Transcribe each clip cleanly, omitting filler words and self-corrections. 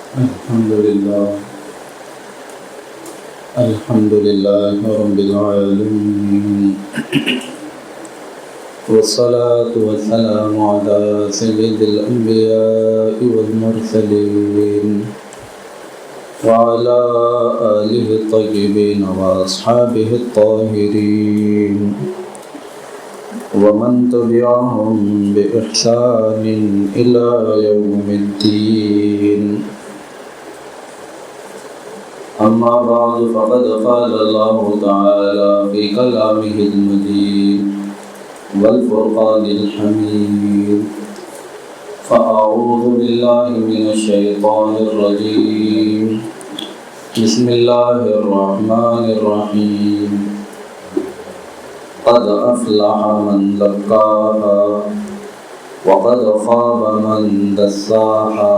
الحمد لله رب العالمين، والصلاة والسلام على سيد الأنبياء والمرسلين وعلى آله الطيبين وأصحابه الطاهرين ومن تبعهم بإحسان إلى يوم الدين. أما بعد، فقد قال الله تعالى في كلامه المجيد والفرقان الحميد: فأعوذ بالله من الشيطان الرجيم، بسم الله الرحمن الرحيم. قد أفلح من زكاها وقد خاب من دساها.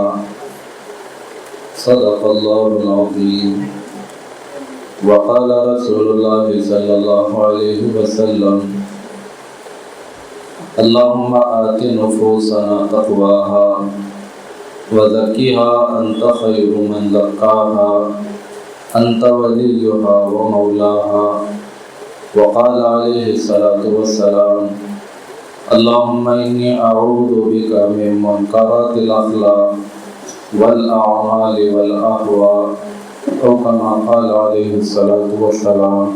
صدق الله العظيم. وقال رسول الله صلى الله عليه وسلم: اللهم آت نفوسنا تقواها وزكها أنت خير من زكاها أنت وليها ومولاها. وقال عليه الصلاة والسلام: اللهم إني أعوذ بك من منكرات الأخلاق والأعمال والأهواء، أو كما قال عليه الصلاة والسلام.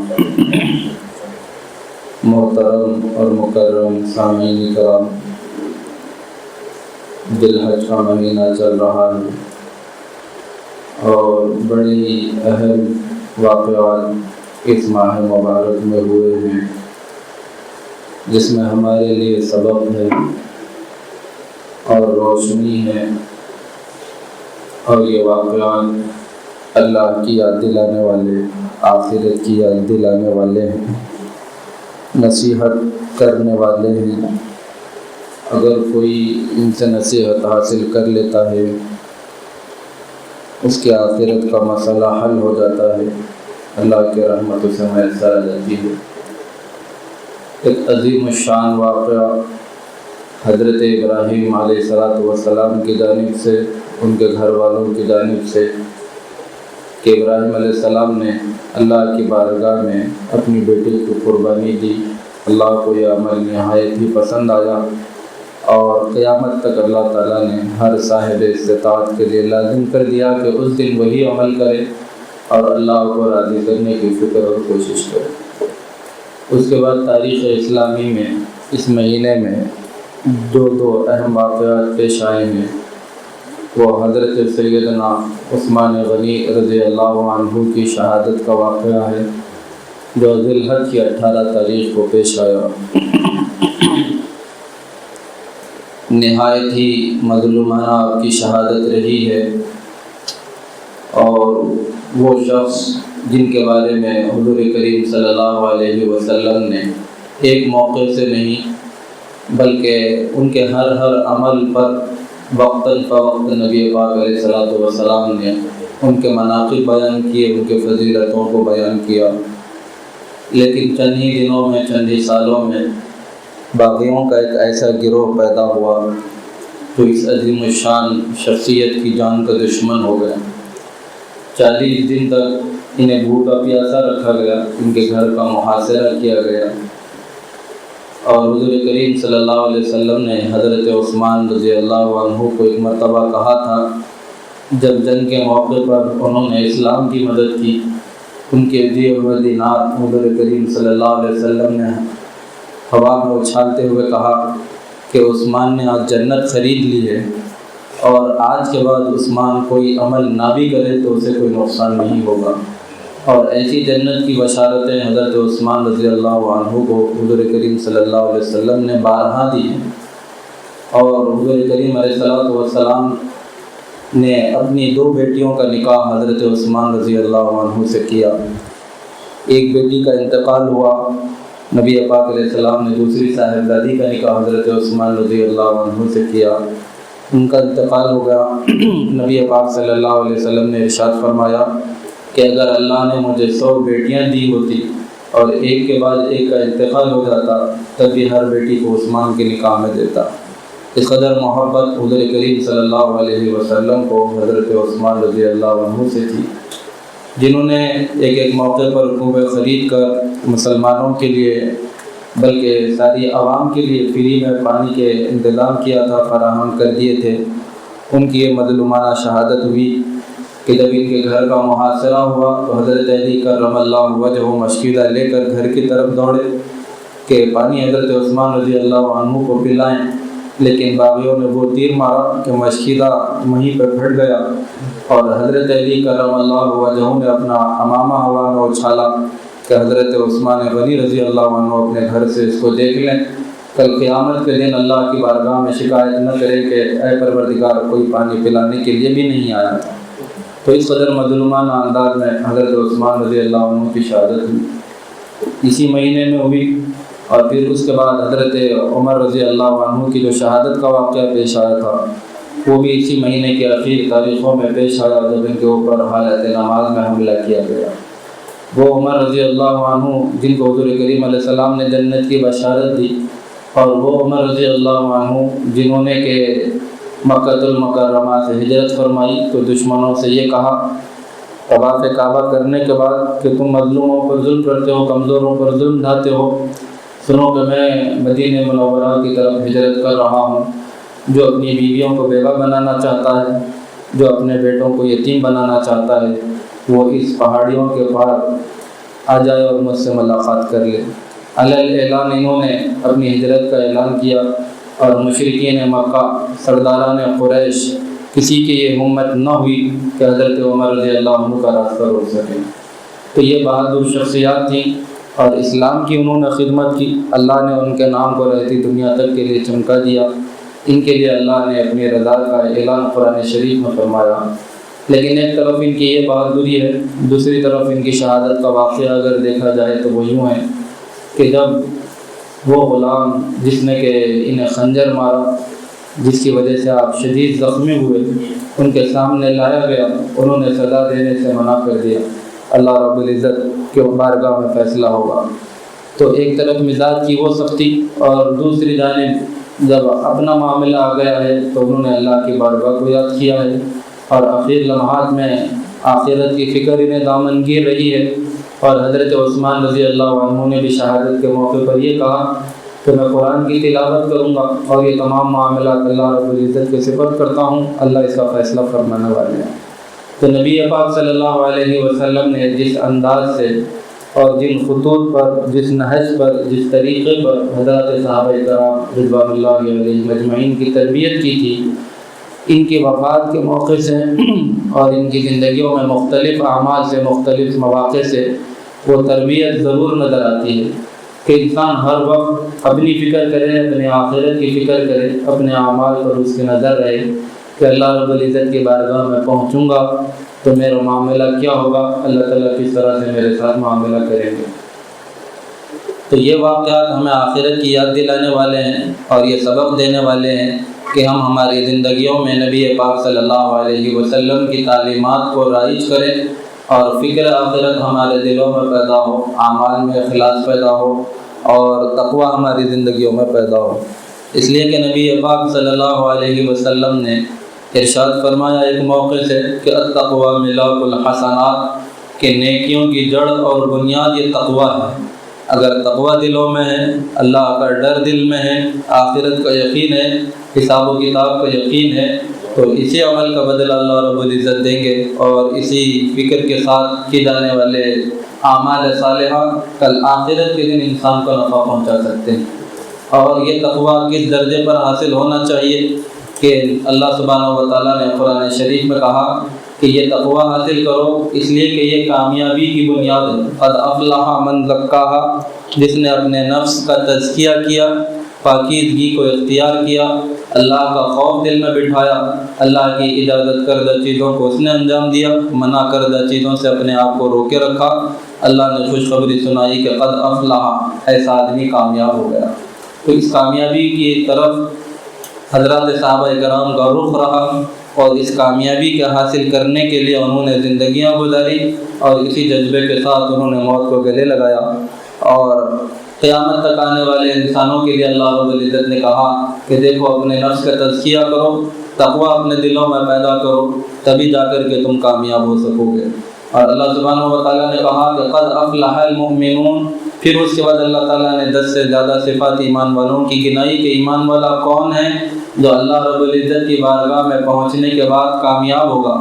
محترم اور مکرم سامعین کرام، ذی الحج کا مہینہ چل رہا ہے اور بڑی اہم واقعات اس ماہ مبارک میں ہوئے ہیں، جس میں ہمارے لیے سبق ہے اور روشنی ہے، اور یہ واقعات اللہ کی یاد دلانے والے، آخرت کی یاد دلانے والے ہیں، نصیحت کرنے والے ہیں۔ اگر کوئی ان سے نصیحت حاصل کر لیتا ہے، اس کے آخرت کا مسئلہ حل ہو جاتا ہے، اللہ کے رحمت سے میسر آ جاتی ہے۔ ایک عظیم الشان واقعہ حضرت ابراہیم علیہ السلام کی جانب سے، ان کے گھر والوں کی جانب سے، کہ ابراہیم علیہ السلام نے اللہ کی بارگاہ میں اپنی بیٹی کو قربانی دی۔ اللہ کو یہ عمل نہایت ہی پسند آیا اور قیامت تک اللہ تعالیٰ نے ہر صاحب استطاعت کے لیے لازم کر دیا کہ اس دن وہی عمل کرے اور اللہ کو راضی کرنے کی فکر اور کوشش کرے۔ اس کے بعد تاریخ اسلامی میں اس مہینے میں دو اہم واقعات پیش آئے ہیں۔ وہ حضرت سیدنا عثمان غنی رضی اللہ عنہ کی شہادت کا واقعہ ہے، جو ذی الحج کی 18 تاریخ کو پیش آیا۔ نہایت ہی مظلومانہ آپ کی شہادت رہی ہے، اور وہ شخص جن کے بارے میں حضور کریم صلی اللہ علیہ وسلم نے ایک موقع سے نہیں بلکہ ان کے ہر عمل پر وقتاً فوقت نبی پاک علیہ السلام نے ان کے مناقب بیان کیے، ان کے فضیلتوں کو بیان کیا۔ لیکن چند ہی دنوں میں، چند ہی سالوں میں باغیوں کا ایک ایسا گروہ پیدا ہوا جو اس عظیم الشان شخصیت کی جان کا دشمن ہو گیا۔ 40 دن تک انہیں بھوکا پیاسا رکھا گیا، ان کے گھر کا محاصرہ کیا گیا، اور حضور کریم صلی اللہ علیہ وسلم نے حضرت عثمان رضی اللہ عنہ کو ایک مرتبہ کہا تھا، جب جنگ کے موقع پر انہوں نے اسلام کی مدد کی، ان کے دیے ہوئے دینار حضور کریم صلی اللہ علیہ وسلم نے ہوا میں اچھالتے ہوئے کہا کہ عثمان نے آج جنت خرید لی ہے، اور آج کے بعد عثمان کوئی عمل نہ بھی کرے تو اسے کوئی نقصان نہیں ہوگا۔ اور ایسی جنت کی بشارتیں حضرت عثمان رضی اللہ عنہ کو حضور کریم صلی اللہ علیہ وسلم نے بارہا دی ہیں، اور حضور کریم علیہ السلام نے اپنی 2 بیٹیوں کا نکاح حضرت عثمان رضی اللہ عنہ سے کیا۔ ایک بیٹی کا انتقال ہوا، نبی پاک علیہ السلام نے دوسری صاحبزادی کا نکاح حضرت عثمان رضی اللہ عنہ سے کیا۔ ان کا انتقال ہو گیا۔ نبی پاک صلی اللہ علیہ وسلم نے ارشاد فرمایا کہ اگر اللہ نے مجھے 100 بیٹیاں دی ہوتی اور ایک کے بعد ایک کا انتقال ہو جاتا تب بھی ہر بیٹی کو عثمان کے نکاح میں دیتا، اس قدر محبت حضور کریم صلی اللہ علیہ وسلم کو حضرت عثمان رضی اللہ عنہ سے تھی، جنہوں نے ایک موقع پر کنویں خرید کر مسلمانوں کے لیے بلکہ ساری عوام کے لیے فری میں پانی کے انتظام کیا تھا، فراہم کر دیے تھے۔ ان کی یہ مظلومانہ شہادت ہوئی کہ جب ان کے گھر کا محاصرہ ہوا تو حضرت علی کرم اللہ وجہہ مشکیدہ لے کر گھر کی طرف دوڑے کہ پانی حضرت عثمان رضی اللہ عنہ کو پلائیں، لیکن باغیوں نے وہ تیر مارا کہ مشکیدہ وہیں پہ پھٹ گیا، اور حضرت علی کرم اللہ وجہہ نے اپنا امامہ ہوا میں اچھالا کہ حضرت عثمان غنی رضی اللہ عنہ اپنے گھر سے اس کو دیکھ لیں، کل قیامت کے دن اللہ کی بارگاہ میں شکایت نہ کرے کہ اے پروردگار کوئی پانی پلانے کے لیے بھی نہیں آیا۔ تو اس قدر مظلومانہ انداز میں حضرت عثمان رضی اللہ عنہ کی شہادت ہوئی، اسی مہینے میں ہوئی۔ اور پھر اس کے بعد حضرت عمر رضی اللہ عنہ کی جو شہادت کا واقعہ پیش آیا تھا وہ بھی اسی مہینے کے اخیر تاریخوں میں پیش آیا، جب ان کے اوپر حالت نماز میں حملہ کیا گیا۔ وہ عمر رضی اللہ عنہ جن کو حضور کریم علیہ السلام نے جنت کی بشارت دی، اور وہ عمر رضی اللہ عنہ جنہوں نے کہ مکہ المکرمہ سے ہجرت فرمائی تو دشمنوں سے یہ کہا طواف کعبہ کرنے کے بعد کہ تم مظلوموں پر ظلم کرتے ہو، کمزوروں پر ظلم ڈھاتے ہو، سنو کہ میں مدینہ منورہ کی طرف ہجرت کر رہا ہوں۔ جو اپنی بیویوں کو بیوہ بنانا چاہتا ہے، جو اپنے بیٹوں کو یتیم بنانا چاہتا ہے، وہ اس پہاڑیوں کے پار آ جائے اور مجھ سے ملاقات کر لے۔ علیہ اعلان انہوں نے اپنی ہجرت کا اعلان کیا، اور مشرکین مکہ، سرداران قریش، کسی کی یہ ہمت نہ ہوئی کہ حضرت عمر رضی اللہ عنہ کا راستہ روک سکیں۔ تو یہ بہادر شخصیات تھیں اور اسلام کی انہوں نے خدمت کی، اللہ نے ان کے نام کو رہتی دنیا تک کے لیے چمکا دیا۔ ان کے لیے اللہ نے اپنی رضا کا اعلان قرآن شریف میں فرمایا۔ لیکن ایک طرف ان کی یہ بہادری ہے، دوسری طرف ان کی شہادت کا واقعہ اگر دیکھا جائے تو وہ یوں ہے کہ جب وہ غلام جس نے کہ انہیں خنجر مارا، جس کی وجہ سے آپ شدید زخمی ہوئے، ان کے سامنے لایا گیا، انہوں نے سزا دینے سے منع کر دیا، اللہ رب العزت کے بارگاہ میں فیصلہ ہوگا۔ تو ایک طرف مزاج کی وہ سختی، اور دوسری جانب جب اپنا معاملہ آ گیا ہے تو انہوں نے اللہ کی بارگاہ کو یاد کیا ہے، اور آخر لمحات میں آخرت کی فکر انہیں دامن گیر رہی ہے۔ اور حضرت عثمان رضی اللہ عنہ نے بھی شہادت کے موقع پر یہ کہا کہ میں قرآن کی تلاوت کروں گا، اور یہ تمام معاملات اللہ رب العزت کے سپرد کرتا ہوں، اللہ اس کا فیصلہ فرمانے والے ہیں۔ تو نبی پاک صلی اللہ علیہ وسلم نے جس انداز سے اور جن خطوط پر، جس نہج پر، جس طریقے پر حضرات صحابہ کرام رضوان اللہ علیہم اجمعین کی تربیت کی تھی، ان کی وفات کے موقع سے اور ان کی زندگیوں میں مختلف اعمال سے، مختلف مواقع سے وہ تربیت ضرور نظر آتی ہے کہ انسان ہر وقت اپنی فکر کرے، اپنے آخرت کی فکر کرے، اپنے اعمال پر اس کی نظر رہے کہ اللہ رب العزت کی بارگاہ میں پہنچوں گا تو میرا معاملہ کیا ہوگا، اللہ تعالیٰ کس طرح سے میرے ساتھ معاملہ کریں گے۔ تو یہ واقعات ہمیں آخرت کی یاد دلانے والے ہیں اور یہ سبق دینے والے ہیں کہ ہم ہماری زندگیوں میں نبی پاک صلی اللہ علیہ وسلم کی تعلیمات کو رائج کریں، اور فکر آخرت ہمارے دلوں میں پیدا ہو، اعمال میں اخلاص پیدا ہو، اور تقوی ہماری زندگیوں میں پیدا ہو۔ اس لیے کہ نبی پاک صلی اللہ علیہ وسلم نے ارشاد فرمایا ایک موقع سے کہ التقوی ملاک الحسنات، کہ نیکیوں کی جڑ اور بنیاد یہ تقوی ہے۔ اگر تقوی دلوں میں ہے، اللہ کا ڈر دل میں ہے، آخرت کا یقین ہے، حساب و کتاب کا یقین ہے، تو اسی عمل کا بدلہ اللہ رب العزت دیں گے، اور اسی فکر کے ساتھ کی جانے والے اعمال صالحہ کل آخرت کے دن انسان کو نفع پہنچا سکتے ہیں۔ اور یہ تقوی کس درجے پر حاصل ہونا چاہیے کہ اللہ سبحانہ و تعالیٰ نے قرآن شریف میں کہا کہ یہ تقوی حاصل کرو، اس لیے کہ یہ کامیابی کی بنیاد ہے۔ قد افلح من زکاہا، جس نے اپنے نفس کا تزکیہ کیا، پاکیزگی کو اختیار کیا، اللہ کا خوف دل میں بٹھایا، اللہ کی اجازت کردہ چیزوں کو اس نے انجام دیا، منع کردہ چیزوں سے اپنے آپ کو روکے رکھا، اللہ نے خوشخبری سنائی کہ قد افلح، ایسا آدمی کامیاب ہو گیا۔ تو اس کامیابی کی طرف حضرات صحابہ کرام کا رخ رہا، اور اس کامیابی کے حاصل کرنے کے لیے انہوں نے زندگیاں گزاری، اور اسی جذبے کے ساتھ انہوں نے موت کو گلے لگایا۔ اور قیامت تک آنے والے انسانوں کے لیے اللہ رب العزت نے کہا کہ دیکھو اپنے نفس کا تزکیہ کرو، تقویٰ اپنے دلوں میں پیدا کرو، تبھی جا کر کے تم کامیاب ہو سکو گے۔ اور اللہ سبحانہ و تعالیٰ نے کہا کہ قد افلح المؤمنون، پھر اس کے بعد اللہ تعالیٰ نے 10 سے زیادہ صفات ایمان والوں کی گنائی کہ ایمان والا کون ہے جو اللہ رب العزت کی بارگاہ میں پہنچنے کے بعد کامیاب ہوگا۔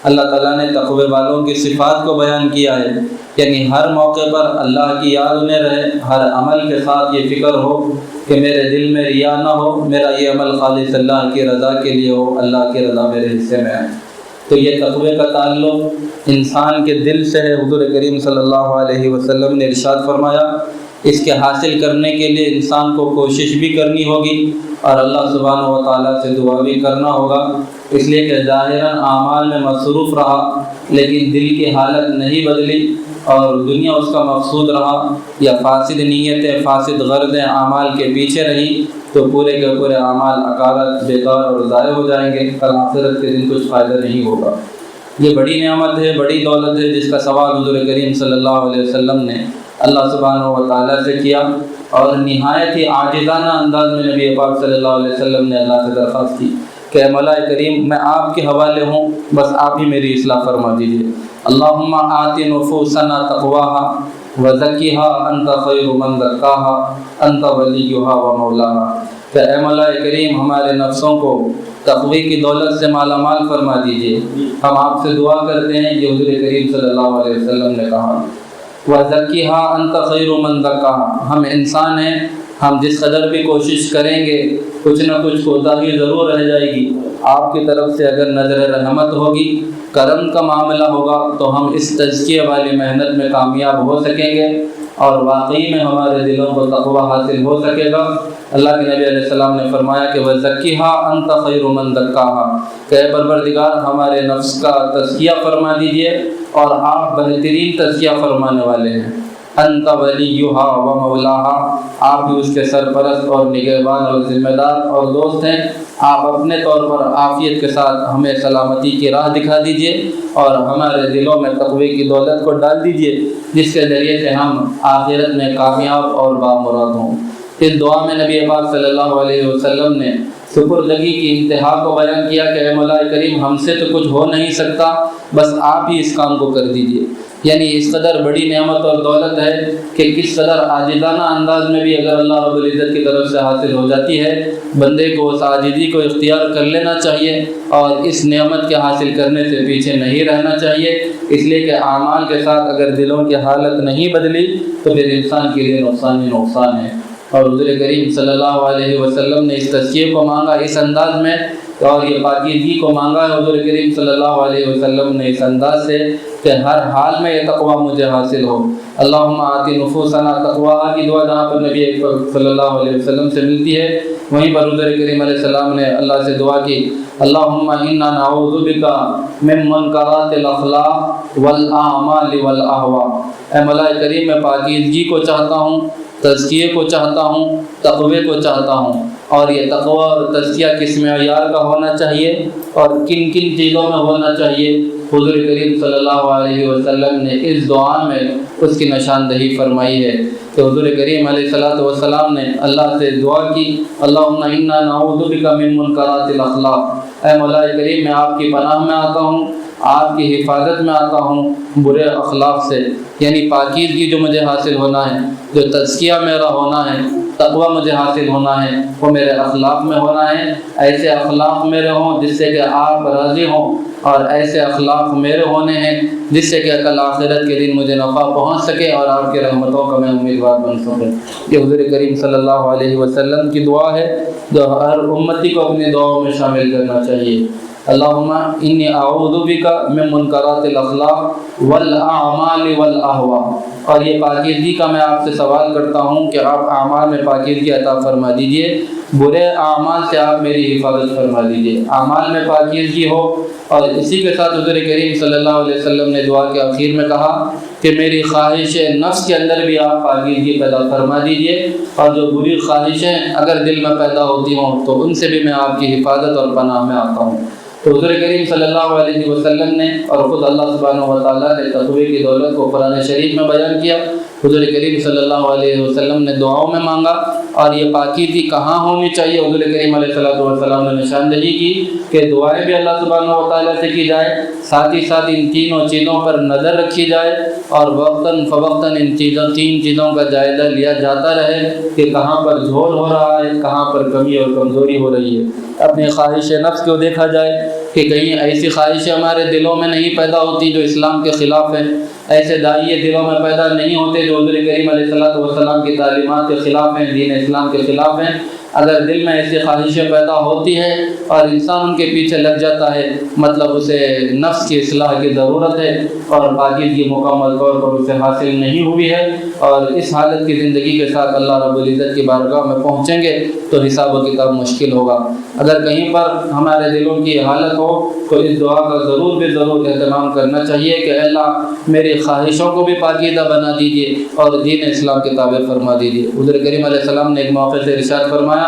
اللہ تعالیٰ نے تقوی والوں کی صفات کو بیان کیا ہے، یعنی ہر موقع پر اللہ کی یاد انہیں رہے، ہر عمل کے ساتھ یہ فکر ہو کہ میرے دل میں ریا نہ ہو، میرا یہ عمل خالص اللہ کی رضا کے لیے ہو، اللہ کی رضا میرے حصے میں آئے۔ تو یہ تقوی کا تعلق انسان کے دل سے ہے۔ حضور کریم صلی اللہ علیہ وسلم نے ارشاد فرمایا اس کے حاصل کرنے کے لیے انسان کو کوشش بھی کرنی ہوگی اور اللہ سبحانہ و تعالیٰ سے دعا بھی کرنا ہوگا، اس لیے کہ ظاہراً اعمال میں مصروف رہا لیکن دل کی حالت نہیں بدلی اور دنیا اس کا مقصود رہا، یا فاسد نیتیں، فاسد غرضیں اعمال کے پیچھے رہی تو پورے کے پورے اعمال اکارت، بیکار اور ضائع ہو جائیں گے، کل آخرت کے دن کچھ فائدہ نہیں ہوگا۔ یہ بڑی نعمت ہے، بڑی دولت ہے جس کا سوال حضور کریم صلی اللہ علیہ وسلم نے اللہ سبحانہ و تعالیٰ سے کیا، اور نہایت ہی عاجزانہ انداز میں نبی پاک صلی اللہ علیہ وسلم نے اللہ سے درخواست کی کہ مولا کریم میں آپ کے حوالے ہوں، بس آپ ہی میری اصلاح فرما دیجیے۔ اللہم آت نفوسنا تقواها وزکیها انت خیر من زکاها انت ولیها و مولاها، کہ اے مولا کریم ہمارے نفسوں کو تقوی کی دولت سے مالا مال فرما دیجیے۔ ہم آپ سے دعا کرتے ہیں، یہ حضور کریم صلی اللہ علیہ وسلم نے کہا، وَزَكِّهَا أَنْتَ خَيْرُ مَنْ زَكَّاهَا، ہم انسان ہیں، ہم جس قدر بھی کوشش کریں گے کچھ نہ کچھ کوتاہی ضرور رہ جائے گی۔ آپ کی طرف سے اگر نظر رحمت ہوگی، کرم کا معاملہ ہوگا تو ہم اس تزکیہ والی محنت میں کامیاب ہو سکیں گے اور واقعی میں ہمارے دلوں کو تقویٰ حاصل ہو سکے گا۔ اللہ کے نبی علیہ السلام نے فرمایا کہ وَزَكِّهَا أَنْتَ خَيْرُ مَنْ زَكَّاهَا، کہ اے پروردگار ہمارے نفس کا تزکیہ فرما دیجئے اور آپ بہترین تزکیہ فرمانے والے ہیں۔ انت ولیہا و مولاہا، آپ ہی اس کے سرپرست اور نگہبان اور ذمہ دار اور دوست ہیں۔ آپ اپنے طور پر عافیت کے ساتھ ہمیں سلامتی کی راہ دکھا دیجئے اور ہمارے دلوں میں تقوی کی دولت کو ڈال دیجئے جس کے ذریعے سے ہم آخرت میں کامیاب اور بامراد ہوں۔ اس دعا میں نبی پاک صلی اللہ علیہ وسلم نے سپردگی کی انتہا کو بیان کیا کہ اے مولا کریم ہم سے تو کچھ ہو نہیں سکتا، بس آپ ہی اس کام کو کر دیجئے۔ یعنی اس قدر بڑی نعمت اور دولت ہے کہ کس قدر عاجزانہ انداز میں بھی اگر اللہ رب العزت کی طرف سے حاصل ہو جاتی ہے، بندے کو اس عاجزی کو اختیار کر لینا چاہیے اور اس نعمت کے حاصل کرنے سے پیچھے نہیں رہنا چاہیے، اس لیے کہ اعمال کے ساتھ اگر دلوں کی حالت نہیں بدلی تو پھر انسان کے لیے نقصان ہی نقصان ہے۔ اور حضور کریم صلی اللہ علیہ وسلم نے اس تزکیے کو مانگا اس انداز میں، اور یہ پاکیزگی کو مانگا ہے حضور کریم صلی اللہ علیہ وسلم نے اس انداز سے کہ ہر حال میں یہ تقویٰ مجھے حاصل ہو۔ اللہم آتی نفوسنا تقواہا کی دعا جہاں پر نبی صلی اللہ علیہ وسلم سے ملتی ہے، وہیں پر حضور کریم علیہ السلام نے اللہ سے دعا کی، اللہم انا نعوذ بک من منکرات الاخلاق والاعمال والاہواء، اے مولا کریم میں پاکیزگی کو چاہتا ہوں، تزکیے کو چاہتا ہوں، تقوی کو چاہتا ہوں، اور یہ تقوی اور تزکیہ کس معیار کا ہونا چاہیے اور کن کن چیزوں میں ہونا چاہیے۔ حضور کریم صلی اللہ علیہ وسلم نے اس دعا میں اس کی نشاندہی فرمائی ہے کہ حضور کریم علیہ السلام نے اللہ سے دعا کی، اللہم انا نعوذ بک من منکرات الاخلاق، اے مولا کریم میں آپ کی پناہ میں آتا ہوں، آپ کی حفاظت میں آتا ہوں برے اخلاق سے، یعنی پاکیزگی جو مجھے حاصل ہونا ہے، جو تزکیہ میرا ہونا ہے، تقویٰ مجھے حاصل ہونا ہے، وہ میرے اخلاق میں ہونا ہے۔ ایسے اخلاق میرے ہوں جس سے کہ آپ راضی ہوں، اور ایسے اخلاق میرے ہونے ہیں جس سے کہ کل آخرت کے دن مجھے نفع پہنچ سکے اور آپ کی رحمتوں کا میں امیدوار بن سکوں۔ یہ حضور کریم صلی اللہ علیہ وسلم کی دعا ہے جو ہر امتی کو اپنی دعاؤں میں شامل کرنا چاہیے۔ اللہم انی اعوذ بک من منکرات الاخلاق والاعمال والاہواء، اور یہ پاکیزگی کا میں آپ سے سوال کرتا ہوں کہ آپ اعمال میں پاکیزگی عطا فرما دیجئے، برے اعمال سے آپ میری حفاظت فرما دیجئے، اعمال میں پاکیزگی ہو۔ اور اسی کے ساتھ حضور کریم صلی اللہ علیہ وسلم نے دعا کے آخر میں کہا کہ میری خواہش نفس کے اندر بھی آپ پاکیزگی پیدا فرما دیجئے، اور جو بری خواہشیں اگر دل میں پیدا ہوتی ہوں تو ان سے بھی میں آپ کی حفاظت اور پناہ میں آتا ہوں۔ تو حضور کریم صلی اللہ علیہ وسلم نے اور خود اللہ سبحانہ و تعالیٰ نے تقوی کی دولت کو قرآن شریف میں بیان کیا۔ حضور کریم صلی اللہ علیہ وسلم نے دعاؤں میں مانگا، اور یہ پاکیزگی کہاں ہونی چاہیے؟ حضور کریم علیہ السلام نے نشاندہی کی کہ دعائیں بھی اللہ سبحانہ و تعالیٰ سے کی جائے، ساتھ ہی ساتھ ان تینوں چیزوں پر نظر رکھی جائے، اور وقتاً فوقتاً ان تین چیزوں کا جائزہ لیا جاتا رہے کہ کہاں پر جھول ہو رہا ہے، کہاں پر کمی اور کمزوری ہو رہی ہے۔ اپنی خواہش نفس کو دیکھا جائے کہ کہیں ایسی خواہشیں ہمارے دلوں میں نہیں پیدا ہوتی جو اسلام کے خلاف ہیں، ایسے داعیے دلوں میں پیدا نہیں ہوتے جو حضور کریم علیہ السلام کی تعلیمات کے خلاف ہیں، دین اسلام کے خلاف ہیں۔ اگر دل میں ایسی خواہشیں پیدا ہوتی ہیں اور انسان ان کے پیچھے لگ جاتا ہے، مطلب اسے نفس کی اصلاح کی ضرورت ہے اور پاکیزگی مکمل طور پر اسے حاصل نہیں ہوئی ہے، اور اس حالت کی زندگی کے ساتھ اللہ رب العزت کی بارگاہ میں پہنچیں گے تو حساب و کتاب مشکل ہوگا۔ اگر کہیں پر ہمارے دلوں کی حالت ہو تو اس دعا کا ضرور اہتمام کرنا چاہیے کہ اللہ میری خواہشوں کو بھی پاکیزہ بنا دیجیے اور دین اسلام کے تابع فرما دیجیے۔ حضور کریم علیہ السلام نے ایک موقع سے ارشاد فرمایا،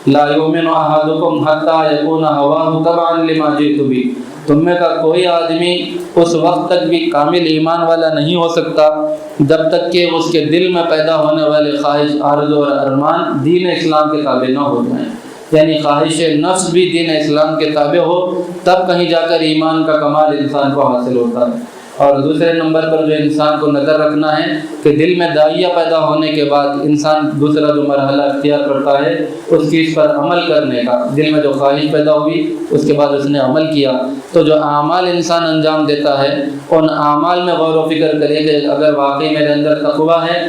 لا یؤمن احدکم حتی یکون ہواہ تبعا لما جئت بہ، تم میں کا کوئی آدمی اس وقت تک بھی کامل ایمان والا نہیں ہو سکتا جب تک کہ اس کے دل میں پیدا ہونے والے خواہش، آرزو اور ارمان دین اسلام کے تابع نہ ہو جائیں۔ یعنی خواہش نفس بھی دین اسلام کے تابع ہو، تب کہیں جا کر ایمان کا کمال انسان کو حاصل ہوتا ہے۔ اور دوسرے نمبر پر جو انسان کو نظر رکھنا ہے کہ دل میں داعیہ پیدا ہونے کے بعد انسان دوسرا جو مرحلہ اختیار کرتا ہے اس چیز پر عمل کرنے کا۔ دل میں جو خواہش پیدا ہوئی اس کے بعد اس نے عمل کیا، تو جو اعمال انسان انجام دیتا ہے ان اعمال میں غور و فکر کرے کہ اگر واقعی میرے اندر تقویٰ ہے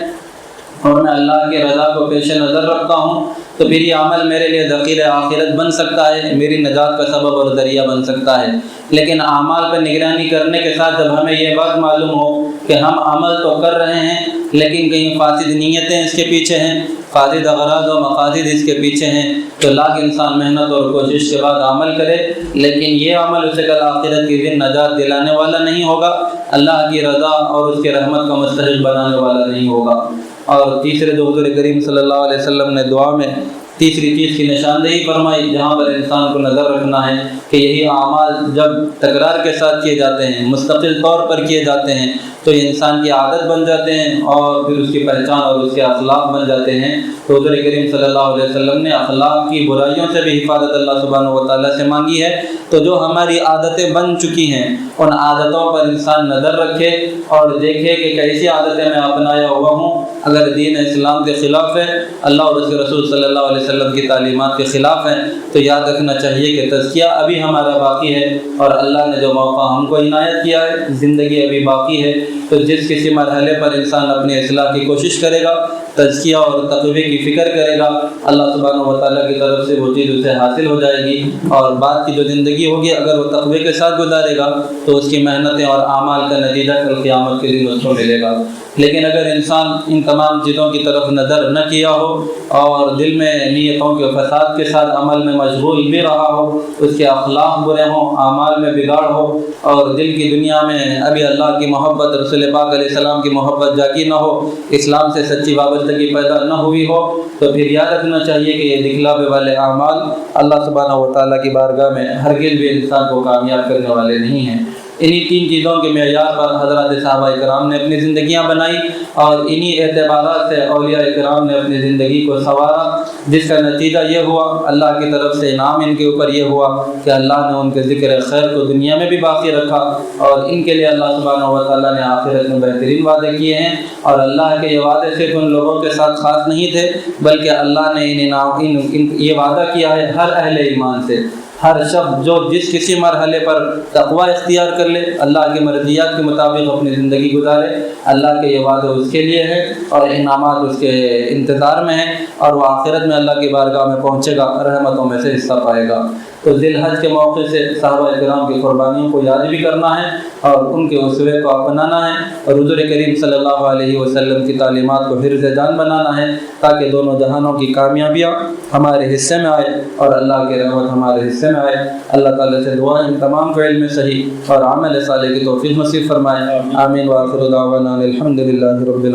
اور میں اللہ کی رضا کو پیش نظر رکھتا ہوں تو پھر یہ عمل میرے لیے ذخیرہ آخرت بن سکتا ہے، میری نجات کا سبب اور ذریعہ بن سکتا ہے۔ لیکن اعمال پر نگرانی کرنے کے ساتھ جب ہمیں یہ بات معلوم ہو کہ ہم عمل تو کر رہے ہیں لیکن کہیں فاسد نیتیں اس کے پیچھے ہیں، فاسد اغراض و مقاصد اس کے پیچھے ہیں، تو لاکھ انسان محنت اور کوشش کے بعد عمل کرے لیکن یہ عمل اسے کل آخرت کی دن نجات دلانے والا نہیں ہوگا، اللہ کی رضا اور اس کے رحمت کا مستحق بنانے والا نہیں ہوگا۔ اور تیسرے جو حضور کریم صلی اللہ علیہ وسلم نے دعا میں تیسری چیز کی نشاندہی فرمائی جہاں پر انسان کو نظر رکھنا ہے کہ یہی اعمال جب تکرار کے ساتھ کیے جاتے ہیں، مستقل طور پر کیے جاتے ہیں تو یہ انسان کی عادت بن جاتے ہیں اور پھر اس کی پہچان اور اس کے اخلاق بن جاتے ہیں۔ تو حضور کریم صلی اللہ علیہ وسلم نے اخلاق کی برائیوں سے بھی حفاظت اللہ سبحانہ و تعالیٰ سے مانگی ہے۔ تو جو ہماری عادتیں بن چکی ہیں ان عادتوں پر انسان نظر رکھے اور دیکھے کہ کیسی عادتیں میں اپنایا ہوا ہوں، اگر دین اسلام کے خلاف ہے، اللہ اور اس کے رسول صلی اللہ علیہ وسلم کی تعلیمات کے خلاف ہیں، تو یاد رکھنا چاہیے کہ تزکیہ ابھی ہمارا باقی ہے اور اللہ نے جو موقع ہم کو عنایت کیا ہے، زندگی ابھی باقی ہے۔ تو جس کسی مرحلے پر انسان اپنی اصلاح کی کوشش کرے گا، تزکیہ اور تقوی کی فکر کرے گا، اللہ سبحانہ و تعالیٰ کی طرف سے وہ چیز اسے حاصل ہو جائے گی، اور بعد کی جو زندگی ہوگی اگر وہ تقوی کے ساتھ گزارے گا تو اس کی محنتیں اور اعمال کا نتیجہ کل قیامت کے دن اس کو ملے گا۔ لیکن اگر انسان ان تمام چیزوں کی طرف نظر نہ کیا ہو اور دل میں نیتوں کے فساد کے ساتھ عمل میں مشغول بھی رہا ہو، اس کے اخلاق برے ہوں، اعمال میں بگاڑ ہو اور دل کی دنیا میں ابھی اللہ کی محبت، رسول پاک علیہ السلام کی محبت جاگی نہ ہو، اسلام سے سچی وابستگی پیدا نہ ہوئی ہو، تو پھر یاد رکھنا چاہیے کہ یہ دکھلاوے والے اعمال اللہ سبحانہ و تعالیٰ کی بارگاہ میں ہرگز بھی انسان کو کامیاب کرنے والے نہیں ہیں۔ انہی تین چیزوں کے معیار پر حضرات صحابہ کرام نے اپنی زندگیاں بنائی اور انہی اعتبارات سے اولیاء کرام نے اپنی زندگی کو سنوارا، جس کا نتیجہ یہ ہوا، اللہ کی طرف سے انعام ان کے اوپر یہ ہوا کہ اللہ نے ان کے ذکر خیر کو دنیا میں بھی باقی رکھا، اور ان کے لیے اللہ سبحانہ و تعالیٰ نے آخرت میں بہترین وعدے کیے ہیں۔ اور اللہ کے یہ وعدے صرف ان لوگوں کے ساتھ خاص نہیں تھے بلکہ اللہ نے یہ وعدہ کیا ہے ہر اہل ایمان سے، ہر شخص جو جس کسی مرحلے پر تقوی اختیار کر لے، اللہ کی مرضیات کے مطابق اپنی زندگی گزارے، اللہ کے یہ وعدے اس کے لیے ہیں اور انعامات اس کے انتظار میں ہیں، اور وہ آخرت میں اللہ کی بارگاہ میں پہنچے گا، رحمتوں میں سے حصہ پائے گا۔ تو ذی الحج کے موقع سے صحابہ کرام کی قربانیوں کو یاد بھی کرنا ہے اور ان کے اسوے کو اپنانا ہے، اور حضور کریم صلی اللہ علیہ وسلم کی تعلیمات کو حفظ جان بنانا ہے، تاکہ دونوں جہانوں کی کامیابیاں ہمارے حصے میں آئے اور اللہ کی رحمت ہمارے حصے میں آئے۔ اللہ تعالیٰ سے دعا ہے ان تمام کو علم صحیح اور عمل صالح کی توفیق نصیب فرمائے، آمین۔ وآخر دعوانا الحمد للہ رب العالمین۔